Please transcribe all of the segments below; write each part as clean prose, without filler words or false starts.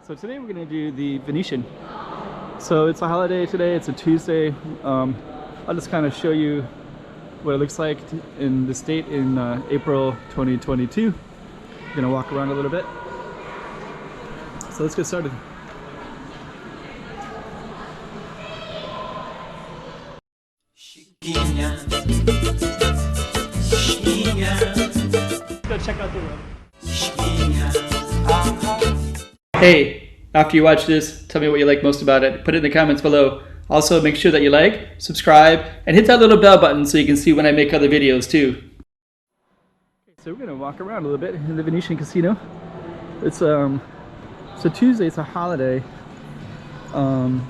So today we're going to do the Venetian. So it's a holiday today, it's a Tuesday. I'll just kind of show you what it looks like in the state in April 2022. We're going to walk around a little bit. So let's get started. Let's go check out the room. Hey, after you watch this, tell me what you like most about it. Put it in the comments below. Also, make sure that you like, subscribe, and hit that little bell button so you can see when I make other videos too. Okay, so we're gonna walk around a little bit in the Venetian Casino. It's a Tuesday, it's a holiday. I'll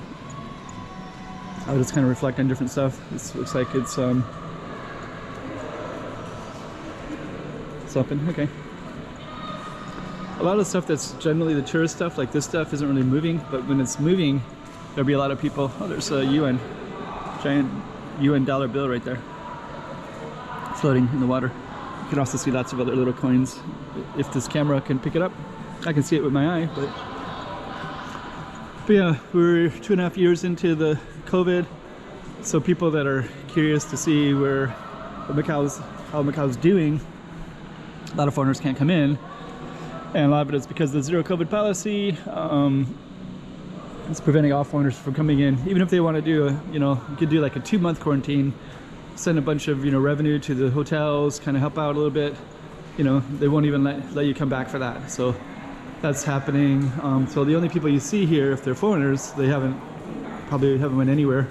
just kind of reflect on different stuff. This looks like it's open. Okay. A lot of the stuff that's generally the tourist stuff, like this stuff, isn't really moving, but when it's moving, there'll be a lot of people. Oh, there's a UN, giant UN dollar bill right there, floating in the water. You can also see lots of other little coins. If this camera can pick it up, I can see it with my eye, but yeah, we're 2.5 years into the COVID, so people that are curious to see how Macau's doing, a lot of foreigners can't come in. And a lot of it is because of the zero COVID policy. It's preventing all foreigners from coming in. Even if they want to do you could do like a 2-month quarantine, send a bunch of revenue to the hotels, kind of help out a little bit. They won't even let you come back for that. So that's happening. So the only people you see here, if they're foreigners, they probably haven't went anywhere.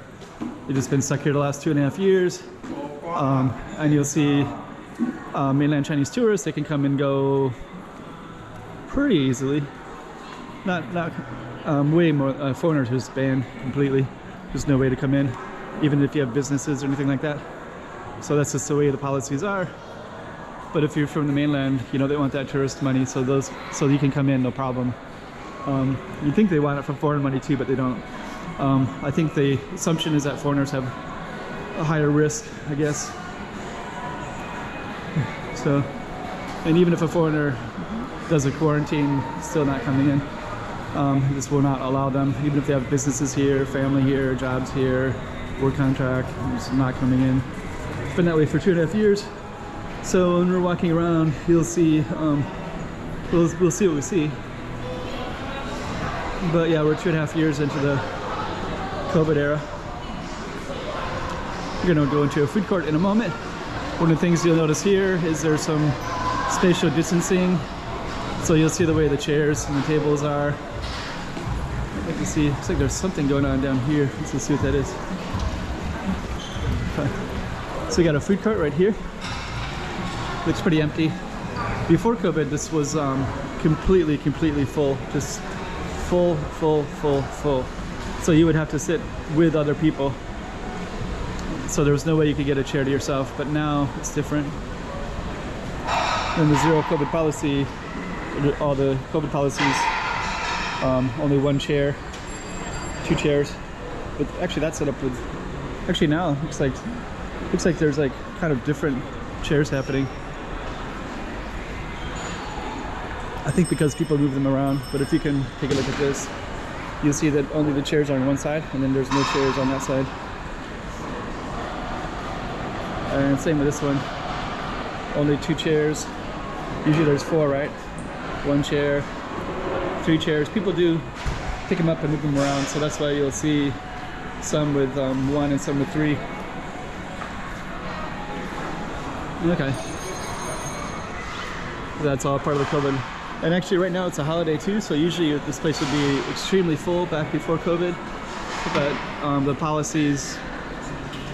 They've just been stuck here the last 2.5 years. And you'll see mainland Chinese tourists. They can come and go pretty easily. Not way more. Foreigners are just banned completely. There's no way to come in, even if you have businesses or anything like that. So that's just the way the policies are. But if you're from the mainland, they want that tourist money, so you can come in, no problem. You think they want it for foreign money too, but they don't. I think the assumption is that foreigners have a higher risk, I guess. So, and even if a foreigner does a quarantine, still not coming in. This will not allow them, even if they have businesses here, family here, jobs here, work contract, just not coming in. It's been that way for 2.5 years. So when we're walking around, you'll see, we'll see what we see. But yeah, we're 2.5 years into the COVID era. We're gonna go into a food court in a moment. One of the things you'll notice here is there's some spatial distancing. So you'll see the way the chairs and the tables are. I can see, looks like there's something going on down here. Let's see what that is. Okay. So we got a food court right here. Looks pretty empty. Before COVID, this was completely full. Just full. So you would have to sit with other people. So there was no way you could get a chair to yourself, but now it's different. And the zero COVID policy, all the COVID policies, only 1 chair, 2 chairs. But actually that's set up with, actually now looks like there's like kind of different chairs happening. I think because people move them around, but if you can take a look at this, you'll see that only the chairs are on one side and then there's no chairs on that side. And same with this one, only 2 chairs. Usually there's 4, right? 1 chair, 3 chairs. People do pick them up and move them around, so that's why you'll see some with 1 and some with 3. Okay. That's all part of the COVID. And actually right now it's a holiday too, so usually this place would be extremely full back before COVID. But the policies,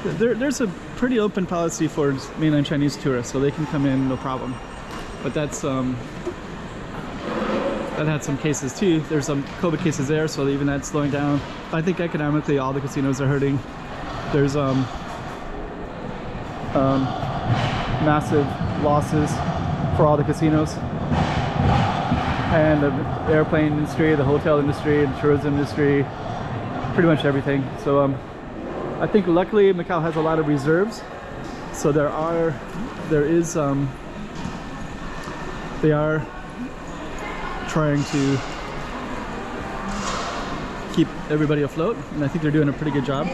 there's a pretty open policy for mainland Chinese tourists, so they can come in no problem. But that's that had some cases too. There's some COVID cases there, so even that's slowing down. I think economically all the casinos are hurting. There's massive losses for all the casinos, and the airplane industry, the hotel industry, the tourism industry, pretty much everything. So I think luckily Macau has a lot of reserves, so they are trying to keep everybody afloat, and I think they're doing a pretty good job.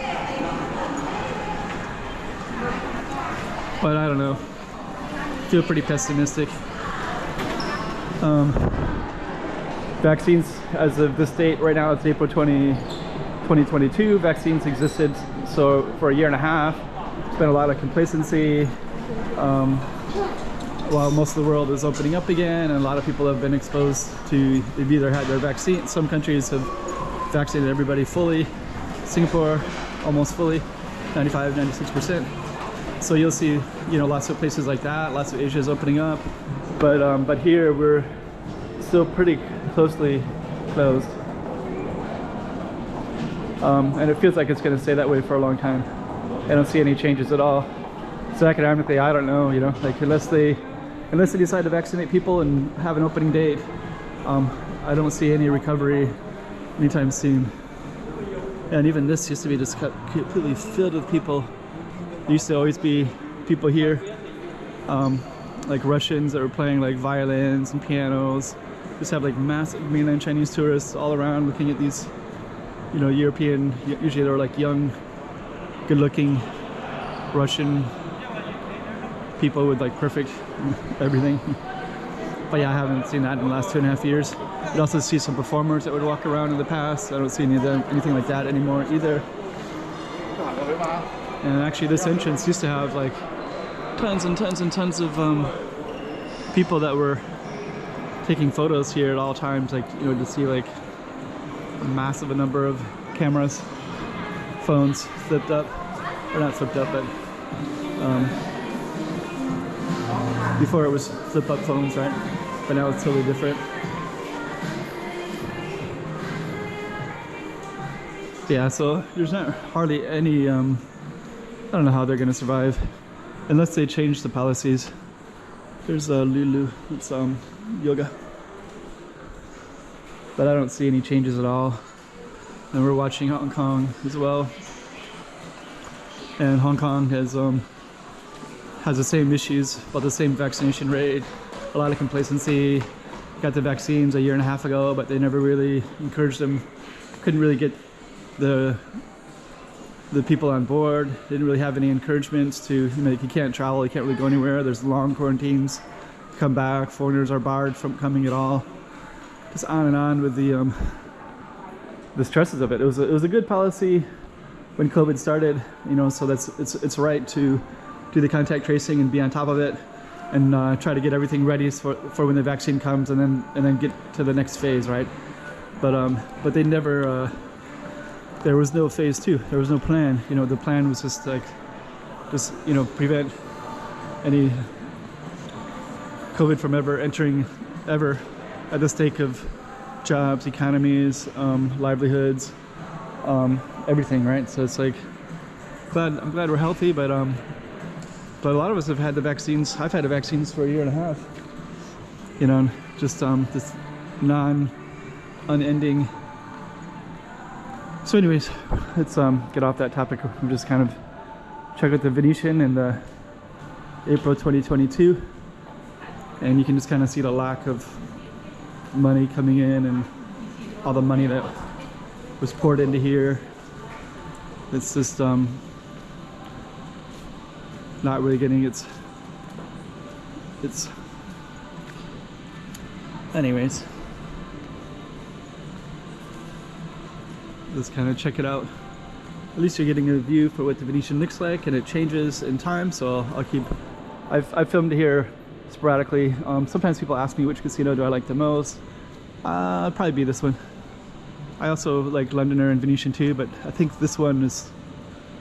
But I don't know, feel pretty pessimistic. Vaccines, as of this date right now, it's April 2022. Vaccines existed so for a year and a half. It's been a lot of complacency while most of the world is opening up again, and a lot of people have been exposed to, they've either had their vaccine. Some countries have vaccinated everybody fully. Singapore almost fully, 95-96%. So you'll see, you know, lots of places like that. Lots of Asia is opening up, but here we're still pretty closely closed, and it feels like it's going to stay that way for a long time. I don't see any changes at all. So economically, I don't know, you know, like unless they decide to vaccinate people and have an opening date, I don't see any recovery anytime soon. And even this used to be just completely filled with people. There used to always be people here, like Russians that were playing like violins and pianos. Just have like massive mainland Chinese tourists all around looking at these, you know, European, usually they're like young, good-looking Russian people with like perfect everything. But yeah, I haven't seen that in the last 2.5 years. You'd also see some performers that would walk around in the past. I don't see anything like that anymore either. And actually this entrance used to have like tons and tons and tons of people that were taking photos here at all times, like, you know, to see like a massive number of cameras, phones flipped up, or not flipped up, but before it was flip up phones, right? But now it's totally different. Yeah, so there's not hardly any, I don't know how they're gonna survive unless they change the policies. There's Lulu, it's yoga. But I don't see any changes at all. And we're watching Hong Kong as well. And Hong Kong has the same issues, about the same vaccination rate, a lot of complacency. Got the vaccines a year and a half ago, but they never really encouraged them. Couldn't really get the people on board. Didn't really have any encouragement to, you know, you can't travel, you can't really go anywhere. There's long quarantines. Come back, foreigners are barred from coming at all. Just on and on with the stresses of it. It was a good policy when COVID started, you know, so it's right to do the contact tracing and be on top of it, and try to get everything ready for when the vaccine comes, and then get to the next phase, right? But they never. There was no phase 2. There was no plan. You know, the plan was just like, you know, prevent any COVID from ever entering ever at the stake of jobs, economies, livelihoods, everything, right? So it's like, I'm glad we're healthy, but a lot of us have had the vaccines. I've had the vaccines for a year and a half. You know, just this unending. So anyways, let's get off that topic. I'm just kind of check out the Venetian in the April 2022, and you can just kind of see the lack of money coming in and all the money that was poured into here. It's just not really getting its anyways. Let's kind of check it out. At least you're getting a view for what the Venetian looks like, and it changes in time, so I'll keep. I've filmed here sporadically. Sometimes people ask me which casino do I like the most. It'd probably be this one. I also like Londoner and Venetian too, but I think this one is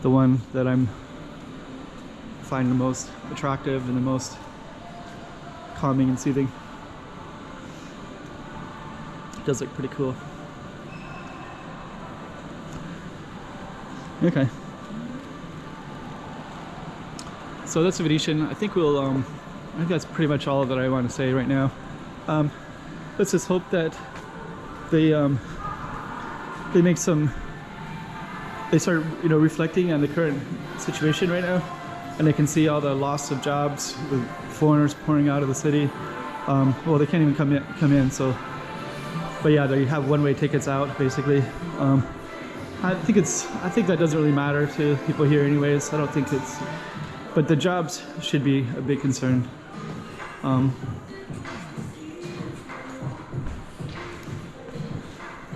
the one that I'm finding the most attractive and the most calming and soothing. It does look pretty cool. Okay. So that's the Venetian. I think we'll, I think that's pretty much all that I want to say right now. Let's just hope that they start, you know, reflecting on the current situation right now, and they can see all the loss of jobs with foreigners pouring out of the city. Well, they can't even come in, so But yeah, they have one-way tickets out basically. I think that doesn't really matter to people here anyways. I don't think it's, but the jobs should be a big concern.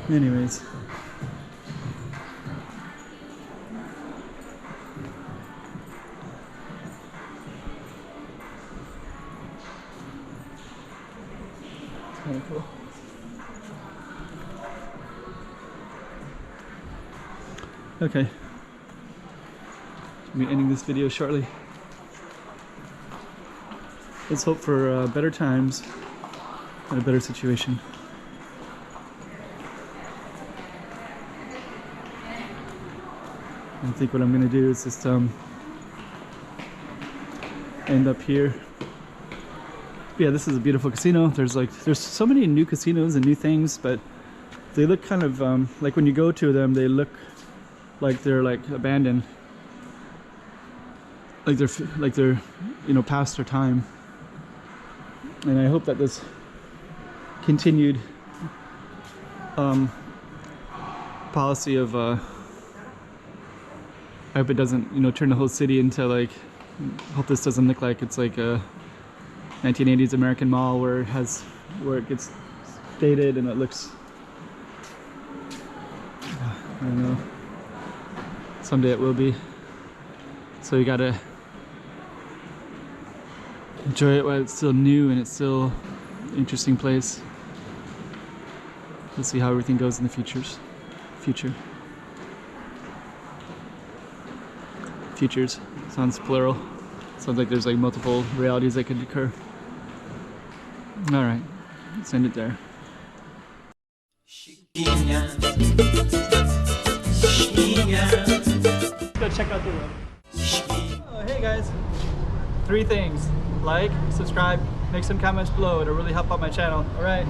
Anyways. It's kind of cool. Okay. I'll be ending this video shortly. Let's hope for better times and a better situation. I think what I'm gonna do is just end up here. Yeah, this is a beautiful casino. There's so many new casinos and new things, but they look kind of like when you go to them, they look like they're like abandoned, like they're you know, past their time. And I hope that this continued policy of I hope it doesn't, you know, turn the whole city into like, hope this doesn't look like it's like a 1980s American mall where it gets dated and it looks, I don't know. Someday it will be. So you gotta enjoy it while it's still new and it's still an interesting place. We'll see how everything goes in the future. Futures sounds plural. Sounds like there's like multiple realities that could occur. All right, let's end it there. Go check out the room. Oh, hey guys. 3 things. Like, subscribe, make some comments below. It'll really help out my channel. All right.